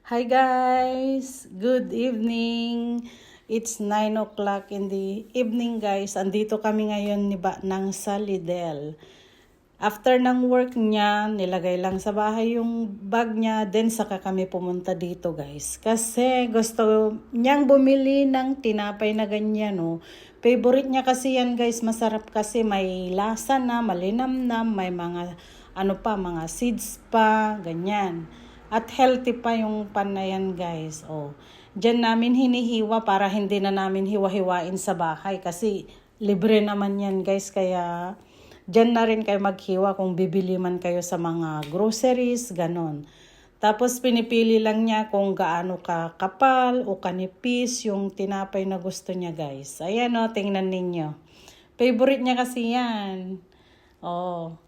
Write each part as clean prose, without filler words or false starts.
Hi guys! Good evening! It's 9 o'clock in the evening guys. Andito kami ngayon ni Nang sa Lidl. After ng work niya, nilagay lang sa bahay yung bag niya. Then saka kami pumunta dito guys. Kasi gusto niyang bumili ng tinapay na ganyan. Oh. Favorite niya kasi yan guys. Masarap kasi may lasa na, malinamnam, may mga mga seeds pa, ganyan. At healthy pa yung pan na yan guys. Oh. Diyan namin hinihiwa para hindi na namin hiwa-hiwain sa bahay. Kasi libre naman yan guys. Kaya diyan na rin kayo maghiwa kung bibili man kayo sa mga groceries, ganon. Tapos pinipili lang niya kung gaano ka kapal o kanipis yung tinapay na gusto niya guys. Ayan o, tingnan ninyo. Favorite niya kasi yan. Oh.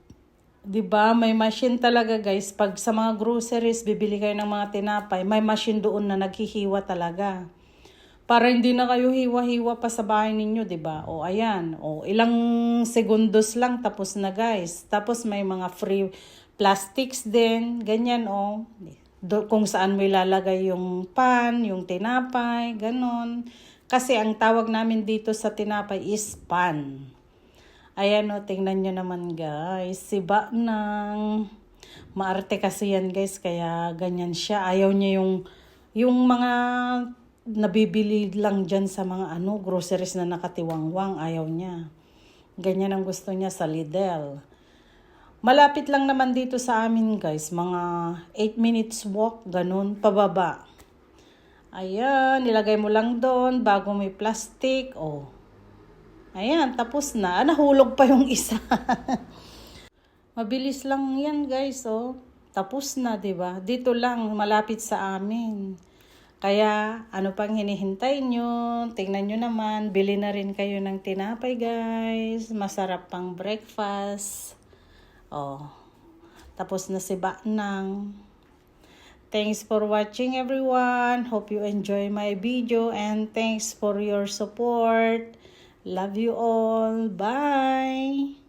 'Di ba? May machine talaga guys. Pag sa mga groceries, bibili kayo ng mga tinapay, may machine doon na naghihiwa talaga. Para hindi na kayo hiwa-hiwa pa sa bahay ninyo, 'di ba? O ayan, o ilang segundos lang tapos na guys. Tapos may mga free plastics din, ganyan o. Kung saan mo ilalagay yung pan, yung tinapay, ganon. Kasi ang tawag namin dito sa tinapay is pan. Ayan o, tingnan nyo naman guys. Si Nang maarte kasi yan guys, kaya ganyan siya. Ayaw niya yung mga nabibili lang dyan sa mga groceries na nakatiwangwang. Ayaw niya. Ganyan ang gusto niya sa Lidl. Malapit lang naman dito sa amin guys. Mga 8 minutes walk, ganun, pababa. Ayan, nilagay mo lang doon bago may plastic. Oh. Ayan, tapos na. Nahulog pa yung isa. Mabilis lang yan guys, oh. Tapos na, 'di ba? Dito lang, malapit sa amin. Kaya, ano pang hinihintay nyo? Tingnan nyo naman, bili na rin kayo ng tinapay guys. Masarap pang breakfast. Oh, tapos na si Nang. Thanks for watching everyone. Hope you enjoy my video and thanks for your support. Love you all. Bye!